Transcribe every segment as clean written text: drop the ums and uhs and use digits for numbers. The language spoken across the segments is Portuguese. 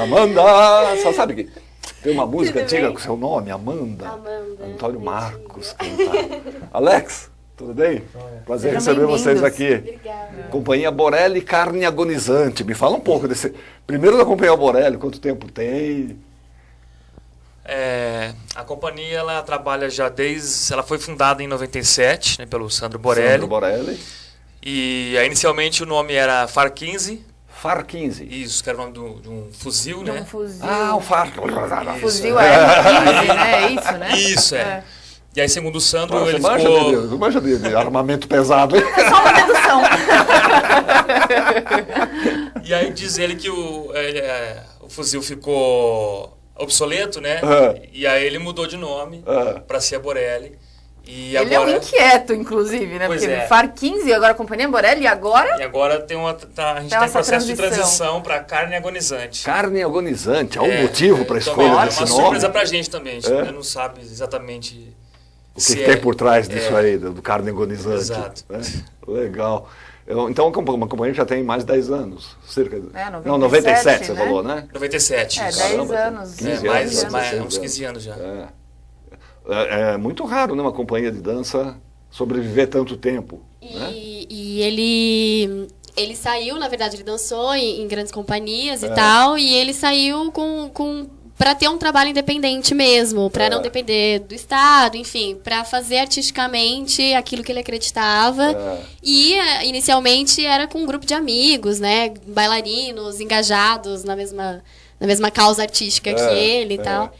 Amanda! Só sabe que tem uma música antiga com seu nome, Amanda. Antônio Marcos cantava. Alex, tudo bem? Prazer em receber vocês aqui. Obrigada. Companhia Borelli Carne Agonizante. Me fala um pouco desse... Primeiro da Companhia Borelli, quanto tempo tem? A companhia ela trabalha já desde... Ela foi fundada em 97, né, pelo Sandro Borelli. Sandro Borelli. E inicialmente o nome era FAR 15. FAR 15. Isso, que era o nome de um fuzil, né? Um fuzil. Ah, o FAR. Fuzil AR-15, né? É isso, né? Isso, é. E aí, segundo o Sandro, Você ele manja ficou... manja de armamento pesado. É só uma dedução. E aí diz ele que o fuzil ficou obsoleto, né? E aí ele mudou de nome para ser a Borelli. E ele agora... é um inquieto, inclusive, né? Pois Porque é. FAR 15, agora a Companhia Borelli, e agora... E agora tem a gente está em processo de transição para carne agonizante. Carne agonizante. Há um motivo para a escolha também, desse uma nome? surpresa para a gente também. A gente ainda não sabe exatamente O que tem por trás disso aí, do carne agonizante. Exato. Né? Legal. Então, uma companhia que já tem mais de 10 anos, cerca de... 97, Não, 97 né? você falou, né? 97. É, isso. 10 Caramba, anos. 15 uns 15 anos já. É muito raro, né, uma companhia de dança sobreviver tanto tempo. Né? E ele saiu, na verdade, ele dançou em grandes companhias e tal, e ele saiu para ter um trabalho independente mesmo, para não depender do Estado, enfim, para fazer artisticamente aquilo que ele acreditava. E inicialmente era com um grupo de amigos, né, bailarinos engajados na mesma causa artística que ele e tal.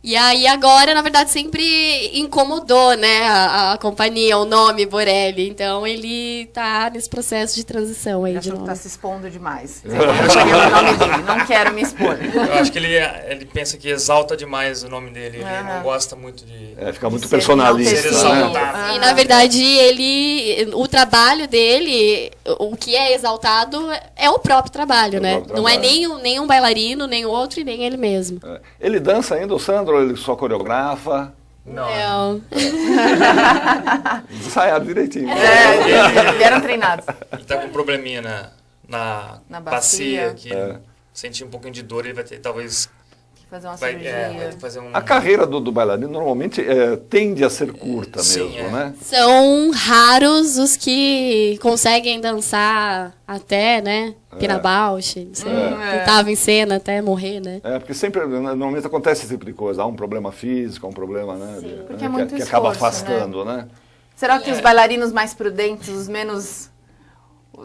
E aí agora, na verdade, sempre incomodou, né, a companhia, o nome Borelli. Então ele tá nesse processo de transição aí de Acho que nome. tá se expondo demais. Eu cheguei no nome dele, não quero me expor. Eu acho que ele pensa que exalta demais o nome dele. Ele não gosta muito de... Fica muito Ser personalista. enaltecido. Né? E na verdade o trabalho dele, o que é exaltado é o próprio trabalho, né? próprio Não é trabalho. nem um bailarino, nem o outro e nem ele mesmo. Ele dança ainda, o Sandro, ou ele só coreografa? Não. Ensaiado direitinho. Eles eram treinados. Ele tá com um probleminha na Na bacia, bacia. que ele sente um pouquinho de dor, ele vai ter, talvez... Fazer uma Vai cirurgia. ter que fazer um... A carreira do bailarino normalmente tende a ser curta Sim, mesmo, né? São raros os que conseguem dançar até, né? Pina Bausch, não sei, que tava em cena até morrer, né? Porque sempre, normalmente acontece esse tipo de coisa. Há um problema físico, há um problema, né? Porque é muito que acaba esforço, afastando, né? Será que os bailarinos mais prudentes, os menos...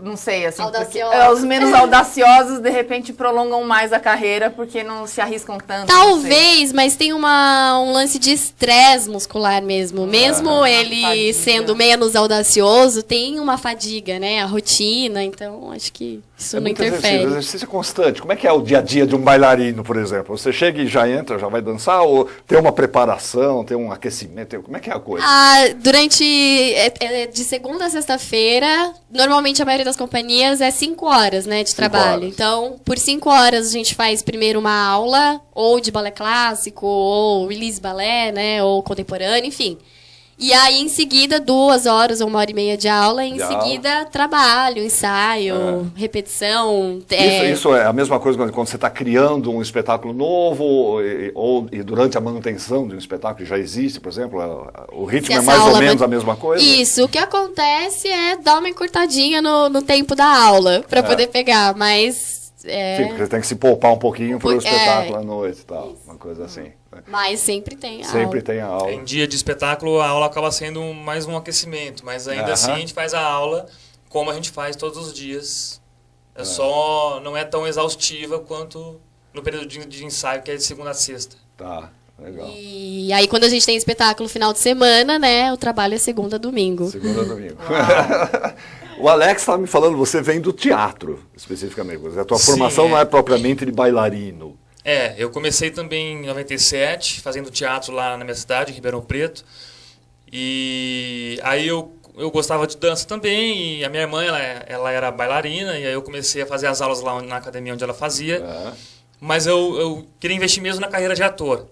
Não sei, assim, Audaciosos. os menos audaciosos, de repente, prolongam mais a carreira porque não se arriscam tanto. Talvez, mas tem um lance de estresse muscular mesmo. Mesmo ele fadiga. sendo menos audacioso, tem uma fadiga, né? A rotina, então acho que isso não muito interfere. exercício constante. Como é que é o dia a dia de um bailarino, por exemplo? Você chega e já entra, já vai dançar? Ou tem uma preparação, tem um aquecimento? Como é que é a coisa? Durante de segunda a sexta-feira, normalmente a maioria das companhias é 5 horas, né, de trabalho. horas. Então, por 5 horas a gente faz primeiro uma aula, ou de balé clássico, ou release balé, né, ou contemporâneo, enfim. E aí, em seguida, 2 horas ou 1h30 de aula, e em seguida, trabalho, ensaio, repetição. Isso é a mesma coisa quando você está criando um espetáculo novo e durante a manutenção de um espetáculo que já existe, por exemplo, o ritmo é mais ou menos a mesma coisa? Isso, o que acontece é dar uma encurtadinha no tempo da aula, para poder pegar, mas... Sim, porque você tem que se poupar um pouquinho para o espetáculo à noite e tal, uma coisa assim. Mas sempre tem aula. Sempre tem a aula. Em dia de espetáculo, a aula acaba sendo mais um aquecimento, mas ainda assim a gente faz a aula como a gente faz todos os dias. Só não é tão exaustiva quanto no período de ensaio, que é de segunda a sexta. Tá, legal. E aí, quando a gente tem espetáculo final de semana, né, o trabalho é segunda a domingo. Segunda a domingo. O Alex estava me falando, você vem do teatro, especificamente. A tua formação não é propriamente de bailarino. Eu comecei também em 97, fazendo teatro lá na minha cidade, em Ribeirão Preto. E aí eu gostava de dança também, e a minha irmã, ela era bailarina, e aí eu comecei a fazer as aulas lá na academia onde ela fazia. Mas eu queria investir mesmo na carreira de ator.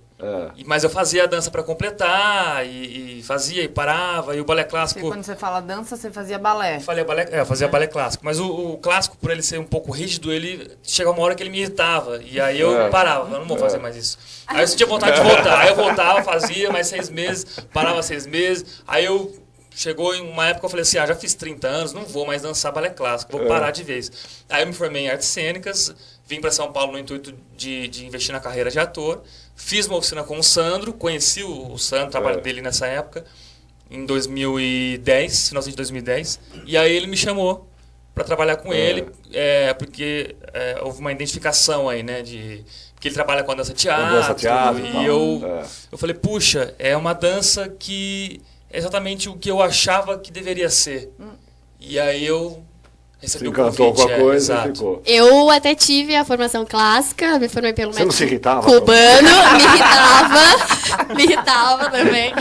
Mas eu fazia a dança para completar, e fazia e parava, e o balé clássico... E quando você fala dança, você fazia balé. Eu fazia balé clássico, mas o clássico, por ele ser um pouco rígido, ele chega uma hora que ele me irritava, e aí eu parava, eu não vou fazer mais isso. Aí eu sentia vontade de voltar, aí eu voltava, fazia mais 6 meses, parava 6 meses, aí chegou em uma época eu falei assim, já fiz 30 anos, não vou mais dançar balé clássico, vou parar de vez. Aí eu me formei em artes cênicas, vim para São Paulo no intuito de investir na carreira de ator, fiz uma oficina com o Sandro, conheci o Sandro, o trabalho dele nessa época, em 2010, finalzinho de 2010, e aí ele me chamou para trabalhar com ele, porque houve uma identificação aí, né, porque ele trabalha com a dança teatro, e eu falei, puxa, é uma dança que é exatamente o que eu achava que deveria ser. E aí eu recebi o convite. Encantou com a coisa e ficou. Eu até tive a formação clássica, me formei pelo método não se irritava, cubano, me irritava também.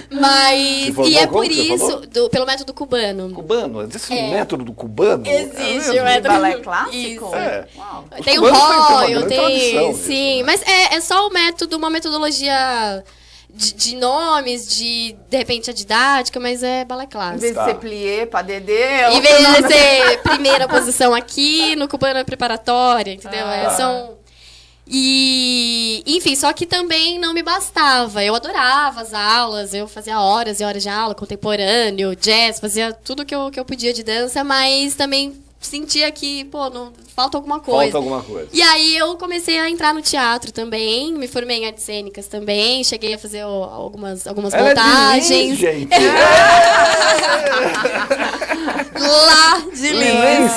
Mas, e é por isso, pelo método cubano. Cubano? Existe um método do cubano? Existe o método balé clássico? Tem o Royal, tem, sim, mas é só o método, uma metodologia de nomes, de repente a didática, mas é balé clássico. Em vez de ser plié, pas de deux. Em vez de ser primeira posição aqui, no cubano é preparatória, entendeu? E, enfim, só que também não me bastava. Eu adorava as aulas, eu fazia horas e horas de aula, contemporâneo, jazz, fazia tudo que eu podia de dança, mas também sentia que, não, falta alguma coisa. Falta alguma coisa. E aí eu comecei a entrar no teatro também, me formei em artes cênicas também, cheguei a fazer algumas montagens. É de Lins, gente. Lá de Lins.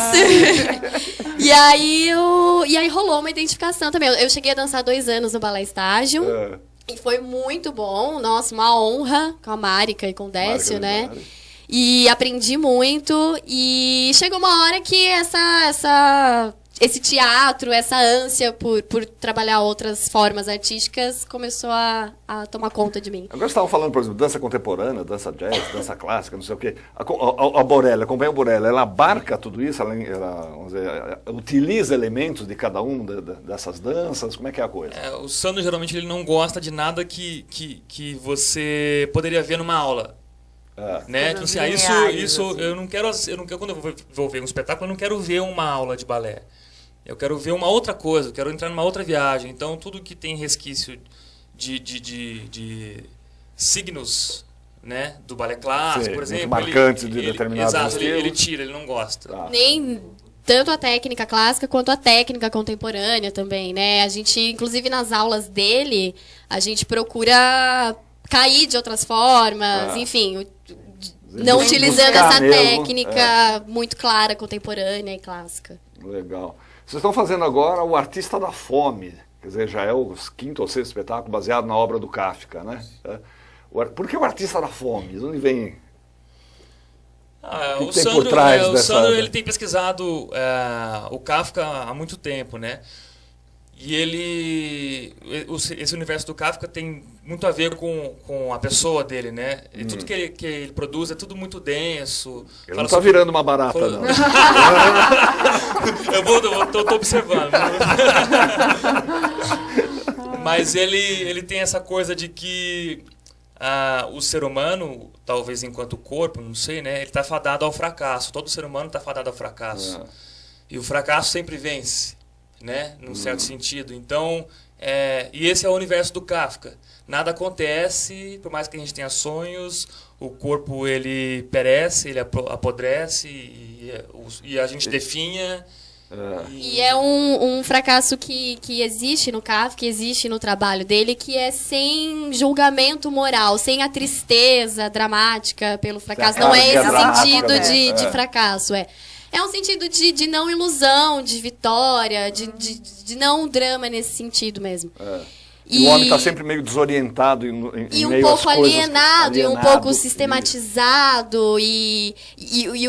E aí rolou uma identificação também. Eu cheguei a dançar 2 anos no Balé Estágio. E foi muito bom. Nossa, uma honra com a Márica e com o Décio, né? E aprendi muito. E chegou uma hora que esse teatro, essa ânsia por trabalhar outras formas artísticas começou a tomar conta de mim. Agora você estava falando, por exemplo, dança contemporânea, dança jazz, dança clássica, não sei o quê. A Borelli, a Companhia Borelli, ela abarca tudo isso? Ela vamos dizer, utiliza elementos de cada dessas danças? Como é que é a coisa? O Sandro, geralmente, ele não gosta de nada que você poderia ver numa aula. Né? Tipo assim, isso assim. Eu não quero, quando eu vou ver um espetáculo, eu não quero ver uma aula de balé. Eu quero ver uma outra coisa, eu quero entrar numa outra viagem. Então, tudo que tem resquício de signos, né, do balé clássico, por exemplo, marcantes de determinados estilos. Ele tira, ele não gosta. Nem tanto a técnica clássica quanto a técnica contemporânea também, né? A gente, inclusive nas aulas dele, a gente procura cair de outras formas, enfim, não utilizando essa técnica muito clara, contemporânea e clássica. Legal. Vocês estão fazendo agora o Artista da Fome, quer dizer, já é o 5º ou 6º espetáculo baseado na obra do Kafka, né? Por que o Artista da Fome? De onde vem? O Sandro ele tem pesquisado o Kafka há muito tempo, né? E esse universo do Kafka tem muito a ver com a pessoa dele, né? E tudo que ele produz é tudo muito denso. Ele não está virando uma barata, não. Eu tô observando. Mas ele tem essa coisa de que o ser humano, talvez enquanto corpo, não sei, né? Ele está fadado ao fracasso. Todo ser humano está fadado ao fracasso. E o fracasso sempre vence, né? Num certo sentido. Então, e esse é o universo do Kafka. Nada acontece, por mais que a gente tenha sonhos, o corpo ele perece, ele apodrece e a gente definha. E é um fracasso que existe no Kafka, que existe no trabalho dele, que é sem julgamento moral, sem a tristeza dramática pelo fracasso. Não é esse sentido de fracasso, É um sentido de não ilusão, de vitória, de não drama nesse sentido mesmo. E o homem está sempre meio desorientado e um meio pouco alienado, e um pouco sistematizado. E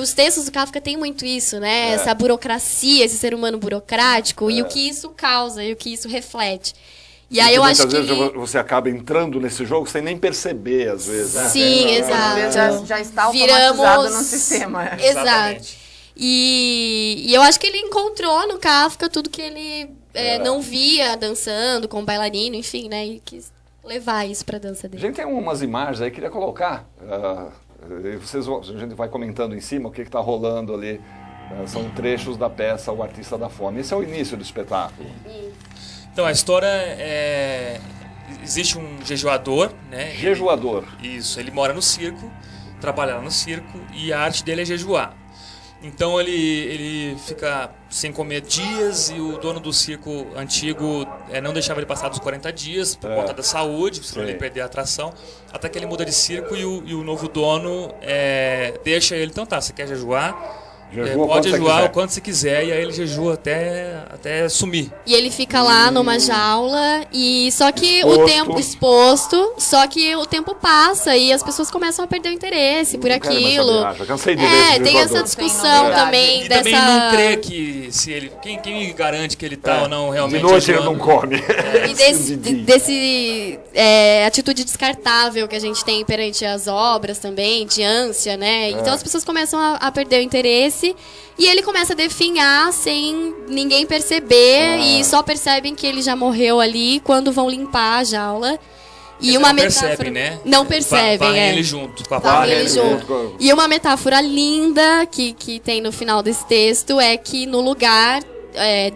os textos do Kafka têm muito isso, né? Essa burocracia, esse ser humano burocrático, e o que isso causa, e o que isso reflete. E aí eu acho que muitas vezes você acaba entrando nesse jogo sem nem perceber, às vezes. Sim, exato. Já está automatizado no sistema. Exato. E eu acho que ele encontrou no Kafka tudo que ele não via dançando, como bailarino, enfim, né? E quis levar isso pra dança A dele. gente tem umas imagens aí, queria colocar. A gente vai comentando em cima o que está rolando ali. São trechos da peça O Artista da Fome. Esse é o início do espetáculo. Então, a história é... Existe um jejuador, né? Jejuador. Isso, ele mora no circo, trabalha lá no circo, e a arte dele é jejuar. Então ele fica sem comer dias, e o dono do circo antigo não deixava ele passar dos 40 dias por conta da saúde, senão ele perder a atração, até que ele muda de circo e o novo dono deixa ele, então tá, você quer jejuar? Pode jejuar o quanto você quiser, e aí ele jejua até sumir. E ele fica lá numa jaula, e só que o tempo exposto, só que o tempo passa e as pessoas começam a perder o interesse por aquilo. Já cansei de ver tem essa discussão também. E também não crê que se ele. Quem garante que ele tá ou não realmente. De noite ele não come. E desse atitude descartável que a gente tem perante as obras também, de ânsia, né? Então as pessoas começam a perder o interesse. E ele começa a definhar sem ninguém perceber, e só percebem que ele já morreu ali quando vão limpar a jaula. E uma metáfora, percebem, né? Não percebem, Varrem ele junto com a Varrem ele junto. E uma metáfora linda que tem no final desse texto é que no lugar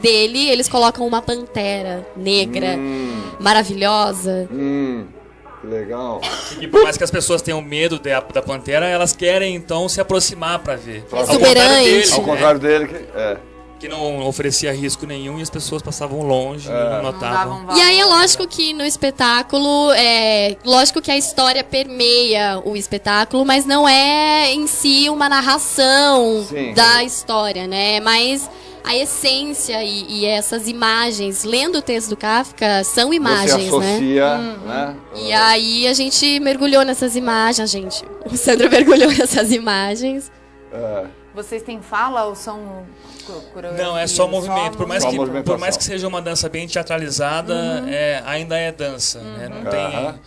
dele eles colocam uma pantera negra, maravilhosa. Legal. E por mais que as pessoas tenham medo da pantera, elas querem então se aproximar para ver. Exuberante. Ao contrário dele, que não oferecia risco nenhum, e as pessoas passavam longe, não notavam. E aí é lógico que no espetáculo, lógico que a história permeia o espetáculo, mas não é em si uma narração da história, né? Mas a essência e essas imagens, lendo o texto do Kafka, são imagens, você associa, né? E aí a gente mergulhou nessas imagens, o Sandro mergulhou nessas imagens. Vocês têm fala ou são coreografia? Não, é só movimento. Por mais que seja uma dança bem teatralizada, ainda é dança. Né? Não tem...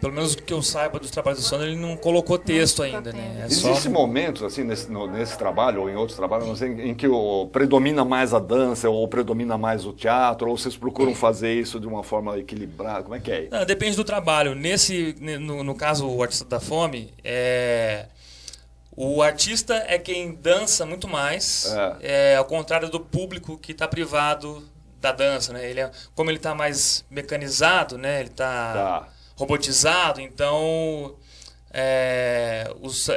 pelo menos o que eu saiba dos trabalhos do Sandro, ele não colocou texto ainda, né? Existem momentos, assim, nesse trabalho ou em outros trabalhos, em que predomina mais a dança ou predomina mais o teatro, ou vocês procuram fazer isso de uma forma equilibrada? Como é que é? Não, depende do trabalho. No caso, o Artista da Fome, o artista é quem dança muito mais, ao contrário do público que está privado da dança, né? Como ele está mais mecanizado, né? Ele está... robotizado, então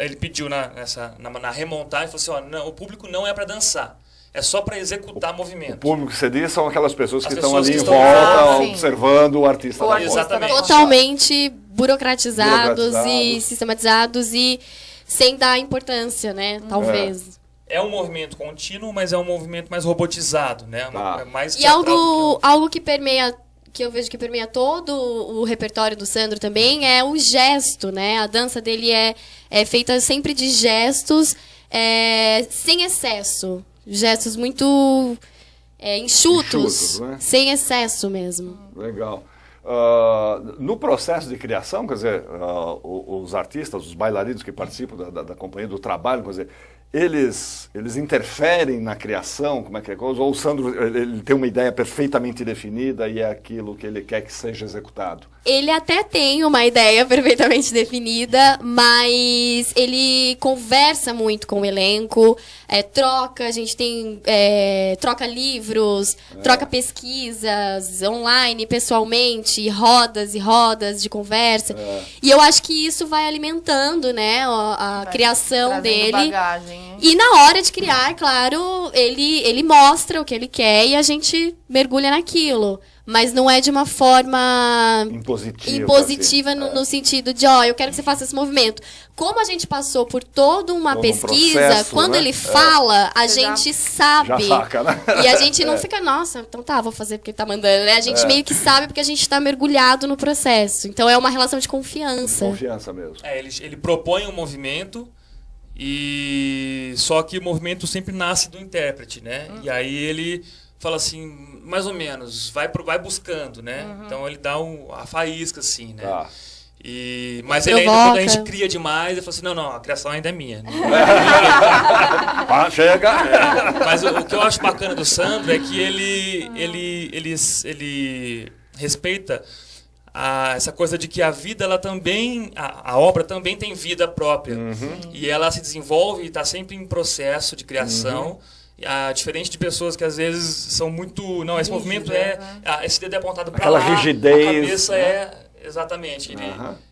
ele pediu na remontagem, falou assim, o público não é para dançar, é só para executar movimento. O público que você diz são aquelas pessoas que estão ali em volta, observando o artista da Exatamente. Totalmente burocratizados e sistematizados e sem dar importância, né? Talvez. É um movimento contínuo, mas é um movimento mais robotizado, né? Mais e algo que permeia, que eu vejo que permeia todo o repertório do Sandro também, é o gesto, né? A dança dele é feita sempre de gestos sem excesso. Gestos muito enxutos, né? Sem excesso mesmo. Legal. No processo de criação, quer dizer, os artistas, os bailarinos que participam da companhia, do trabalho, quer dizer, eles interferem na criação, como é que é? Ou o Sandro ele tem uma ideia perfeitamente definida e é aquilo que ele quer que seja executado? Ele até tem uma ideia perfeitamente definida, mas ele conversa muito com o elenco, troca, a gente tem troca livros, troca pesquisas online, pessoalmente, rodas e rodas de conversa. E eu acho que isso vai alimentando, né, a criação dele. Bagagem. E na hora de criar, claro, ele mostra o que ele quer e a gente mergulha naquilo. Mas não é de uma forma impositiva assim, no sentido de, eu quero que você faça esse movimento. Como a gente passou por toda uma pesquisa, processo, quando ele fala, a gente sabe. Já saca, né? E a gente não fica, nossa, então tá, vou fazer porque ele tá mandando, né? A gente meio que sabe porque a gente tá mergulhado no processo. Então é uma relação de confiança. Confiança mesmo. Ele propõe um movimento, e só que o movimento sempre nasce do intérprete, né? E aí ele fala assim, mais ou menos, vai buscando, né? Então ele dá a faísca, assim, né? Mas ele ainda, quando a gente cria demais, ele fala assim, não, a criação ainda é minha. Chega! Mas o que eu acho bacana do Sandro é que ele respeita essa coisa de que a vida, ela também, a obra também tem vida própria. E ela se desenvolve e está sempre em processo de criação. Diferente de pessoas que às vezes são muito... Não, esse movimento esse dedo é apontado para lá. Aquela rigidez. A cabeça exatamente.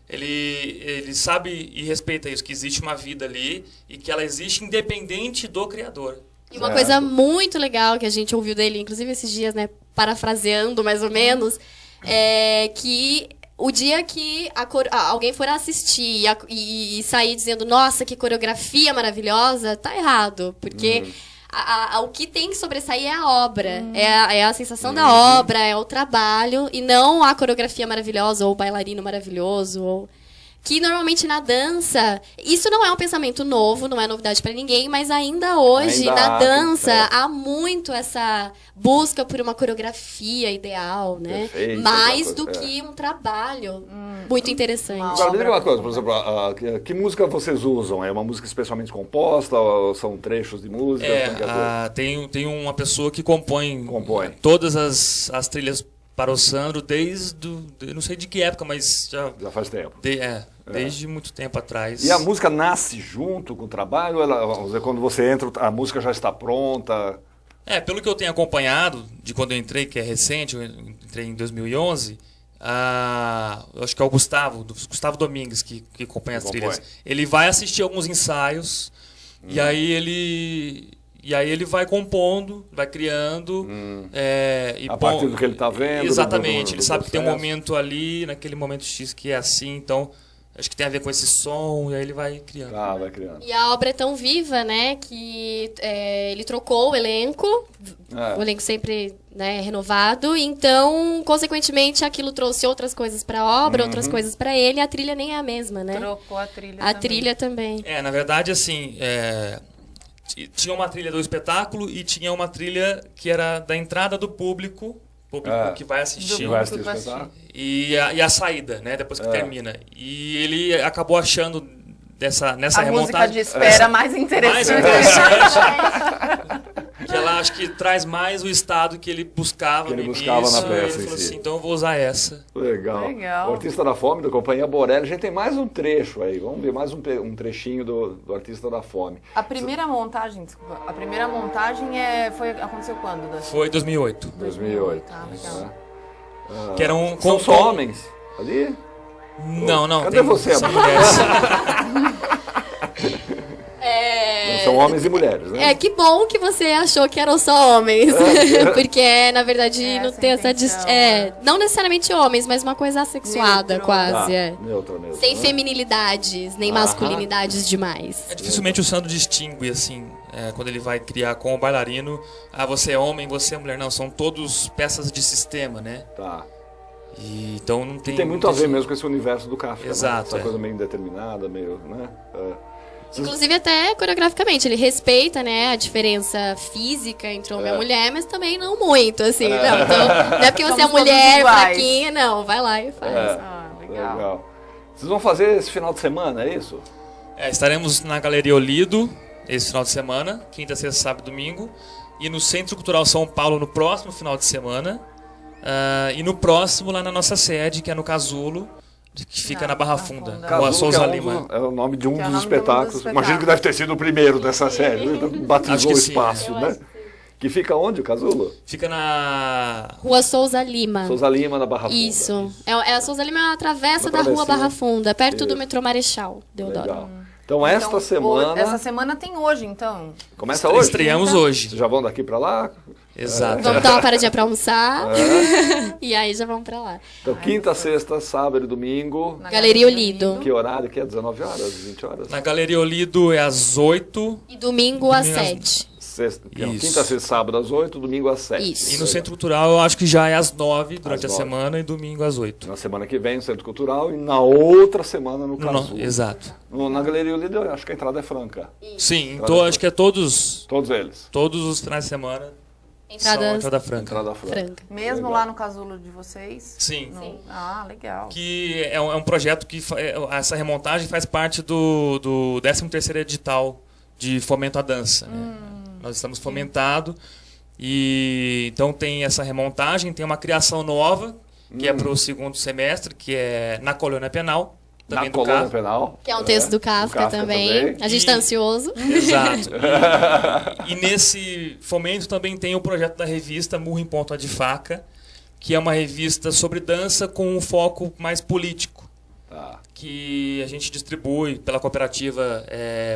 Ele sabe e respeita isso, que existe uma vida ali e que ela existe independente do Criador. E uma coisa muito legal que a gente ouviu dele, inclusive esses dias, né, parafraseando mais ou menos, é que o dia que alguém for assistir e sair dizendo, nossa, que coreografia maravilhosa, tá errado, porque o que tem que sobressair é a obra, é a sensação da obra, é o trabalho, e não a coreografia maravilhosa, ou o bailarino maravilhoso, ou... Que normalmente na dança, isso não é um pensamento novo, não é novidade para ninguém, mas ainda hoje, na dança, há muito essa busca por uma coreografia ideal, né? Perfeito, mais do que um trabalho muito interessante. Agora, me diga uma coisa, por exemplo, que música vocês usam? É uma música especialmente composta ou são trechos de música? Tem uma pessoa que compõe. Todas as trilhas para o Sandro eu não sei de que época, mas já faz tempo. Desde muito tempo atrás. E a música nasce junto com o trabalho? Quando você entra, a música já está pronta? Pelo que eu tenho acompanhado, de quando eu entrei, que é recente, eu entrei em 2011, eu acho que é o Gustavo Domingues, que acompanha as trilhas. Ele vai assistir alguns ensaios, e aí ele vai compondo, vai criando. A partir do que ele está vendo. Exatamente. Ele sabe que tem um momento ali, naquele momento X, que é assim. Então, acho que tem a ver com esse som, e aí ele vai criando. Vai criando. E a obra é tão viva, né, que ele trocou o elenco sempre, né, renovado. Então, consequentemente, aquilo trouxe outras coisas para a obra, outras coisas para ele. A trilha nem é a mesma, né? Trocou a trilha também. Trilha também. Na verdade, assim... Tinha uma trilha do espetáculo e tinha uma trilha que era da entrada do público que vai assistir. E a saída, né? Depois que termina. E ele acabou achando nessa remontagem... A música de espera mais interessante. Que ela acho que traz mais o estado que ele buscava no início. Na peça, ele falou assim, então eu vou usar essa. Legal. O Artista da Fome, da Companhia Borelli. A gente tem mais um trecho aí. Vamos ver mais um trechinho do Artista da Fome. A primeira montagem, aconteceu quando? Foi 2008. 2008. Legal. Que eram são só homens ali? Não. Cadê você, mulheres? São homens e mulheres, né? Que bom que você achou que eram só homens. Porque, na verdade, não tem essa... não necessariamente homens, mas uma coisa assexuada, quase. Neutra mesmo. Sem feminilidades, nem masculinidades demais. Dificilmente o Sandro distingue, assim, quando ele vai criar com o bailarino, você é homem, você é mulher. Não, são todos peças de sistema, né? Então não tem... Tem muito a ver mesmo com esse universo do Kafka. Exato. Essa coisa meio indeterminada, meio... né? Inclusive até coreograficamente, ele respeita, né, a diferença física entre homem e mulher, mas também não muito, assim. Não é porque você é mulher, fraquinha, não, vai lá e faz. Legal. Vocês vão fazer esse final de semana, é isso? Estaremos na Galeria Olido esse final de semana, quinta, sexta, sábado e domingo, e no Centro Cultural São Paulo no próximo final de semana, e no próximo lá na nossa sede, que é no Casulo, que fica na Barra Funda, com a Souza Lima. É o nome de um dos espetáculos. Imagino que deve ter sido o primeiro dessa série. Batizou o espaço, né? Que fica onde, o Casulo? Fica na... Rua Souza Lima. Souza Lima, na Barra Funda. Isso. A Souza Lima é uma travessa da Rua Barra Funda, perto do metrô Marechal Deodoro. Então, esta semana... Essa semana tem hoje, então. Começa hoje? Estreamos hoje. Vocês já vão daqui pra lá? Exato. Vamos dar uma paradinha pra almoçar. E aí já vamos pra lá. Então, quinta, sexta, sábado e domingo. Galeria Olido. Que horário que é? 19 horas? 20 horas? Na Galeria Olido é às 8. E domingo às 7. Quinta, sexta, sábado às 8, domingo às 7. Isso. E no Centro Cultural eu acho que já é às 9 durante a semana e domingo às 8. Na semana que vem no Centro Cultural e na outra semana no Casulo. Exato. Na Galeria Olido eu acho que a entrada é franca. Sim, então acho que é todos eles. Todos os finais de semana. Entrada franca. Mesmo lá no casulo de vocês? Sim. Legal. Que é um projeto que essa remontagem faz parte do 13º edital de fomento à dança. Né? Nós estamos fomentado e então tem essa remontagem, tem uma criação nova que é para o segundo semestre, que é Na Colônia Penal. Também Na do Colônia Kafka. Penal. Que é um texto do Kafka também. A gente tá ansioso. Exato. E nesse fomento também tem o projeto da revista Murro em Ponta de Faca, que é uma revista sobre dança com um foco mais político. Tá. Que a gente distribui pela cooperativa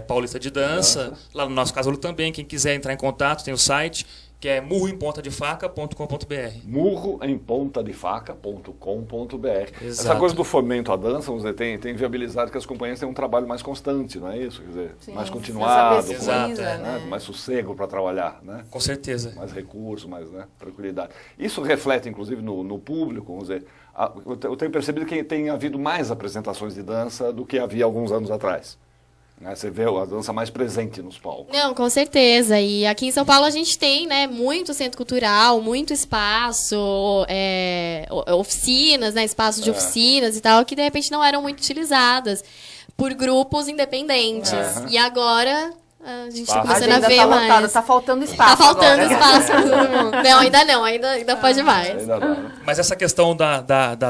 Paulista de Dança, lá no nosso casulo também. Quem quiser entrar em contato, tem o site, que é murroempontadefaca.com.br. murroempontadefaca.com.br. Essa coisa do fomento à dança, vamos dizer, tem viabilizado que as companhias tenham um trabalho mais constante, não é isso? Quer dizer, Sim, mais continuado, essa pesquisa, Exato, né? mais sossego para trabalhar, né? Com certeza. Mais recursos, mais, né, tranquilidade. Isso reflete, inclusive, no público, vamos dizer. Eu tenho percebido que tem havido mais apresentações de dança do que havia alguns anos atrás. Você vê a dança mais presente nos palcos. Não, com certeza. E aqui em São Paulo a gente tem, né, muito centro cultural, muito espaço, oficinas, né, espaços de oficinas e tal, que de repente não eram muito utilizadas por grupos independentes. E agora a gente tá começando a ver mais. Lotada, tá faltando espaço. Tá faltando agora. espaço pra todo mundo. Não, ainda pode mais. Ainda dá, né? Mas essa questão da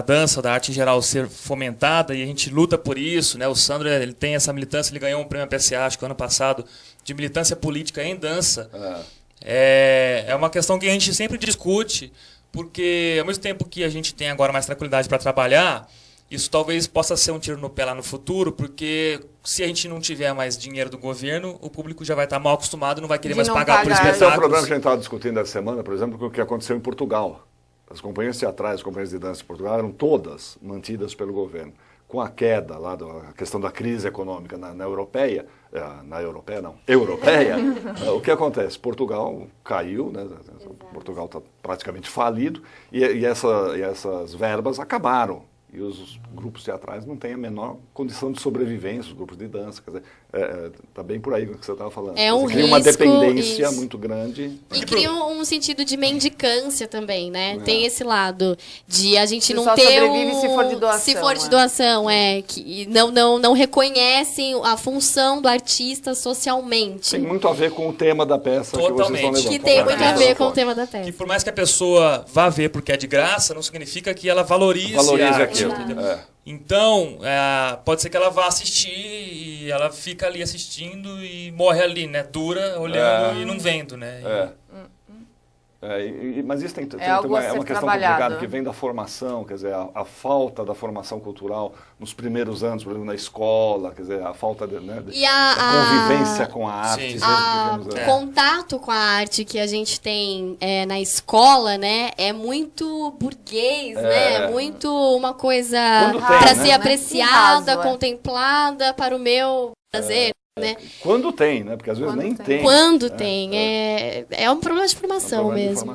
dança, da arte em geral ser fomentada, e a gente luta por isso, né? O Sandro, ele tem essa militância, ele ganhou um prêmio PSA, acho que ano passado, de militância política em dança. É uma questão que a gente sempre discute, porque ao mesmo tempo que a gente tem agora mais tranquilidade para trabalhar, isso talvez possa ser um tiro no pé lá no futuro, porque se a gente não tiver mais dinheiro do governo, o público já vai estar mal acostumado e não vai querer mais pagar por espetáculos. Esse é um problema que a gente estava discutindo essa semana, por exemplo, com o que aconteceu em Portugal. As companhias teatrais, as companhias de dança em Portugal eram todas mantidas pelo governo. Com a queda lá, a questão da crise econômica na europeia, o que acontece? Portugal caiu, né? Portugal está praticamente falido, e essas verbas acabaram. E os grupos teatrais não têm a menor condição de sobrevivência, os grupos de dança. Quer dizer, tá bem por aí o que você estava falando. É um cria uma risco, dependência isso. muito grande. E cria um sentido de mendicância também, né? Tem esse lado de a gente Você não só ter sobrevive se for de doação, se for de doação, que não reconhecem a função do artista socialmente. Tem muito a ver com o tema da peça que vocês estão levando. Que tem muito a ver com o tema da peça. Que por mais que a pessoa vá ver porque é de graça, não significa que ela valorize a arte, aquilo. entendeu? Então, pode ser que ela vá assistir e ela fica ali assistindo e morre ali, né? Dura, olhando e não vendo, né? Mas isso tem algo a ser uma questão trabalhado. complicada que vem da formação, quer dizer, a falta da formação cultural nos primeiros anos, por exemplo, na escola, quer dizer, a falta de, né, da convivência com a arte. O contato com a arte que a gente tem na escola, né, é muito burguês, né, muito uma coisa para ser apreciada, contemplada para o meu prazer. Né? Quando tem, né? Porque às vezes nem tem. Quando tem. É um problema de formação mesmo.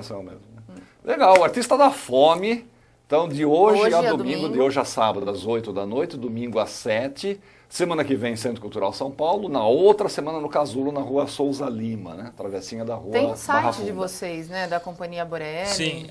Legal, o Artista da Fome. Então, de hoje a domingo, de hoje a sábado, às 8 da noite, domingo às 7. Semana que vem, Centro Cultural São Paulo. Na outra semana, no Casulo, na Rua Souza Lima, né? Travessinha da Rua. Tem um site de vocês, né? Da Companhia Borelli. Sim,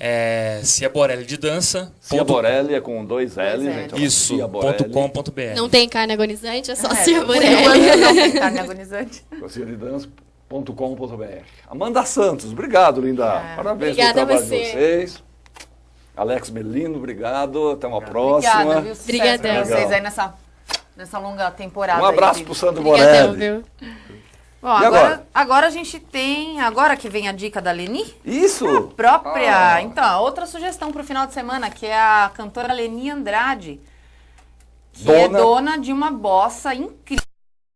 Cia Borelli de Dança. Cia Borelli é com 2 L, gente. Isso, .com.br. Não tem carne agonizante, é só Cia Borelli. Não tem carne agonizante. Cia de dança.com.br. Amanda Santos, obrigado, linda. Parabéns pelo trabalho de vocês. Alex Melino, obrigado. Até uma próxima. Obrigada, viu? Obrigadão. Pra vocês aí nessa longa temporada. Um abraço pro Sandro Borelli. Obrigadão, viu? Bom, agora a gente tem... Agora que vem a dica da Leni. Isso! Própria. Então, outra sugestão pro final de semana, que é a cantora Leni Andrade. Que é dona de uma bossa incrível.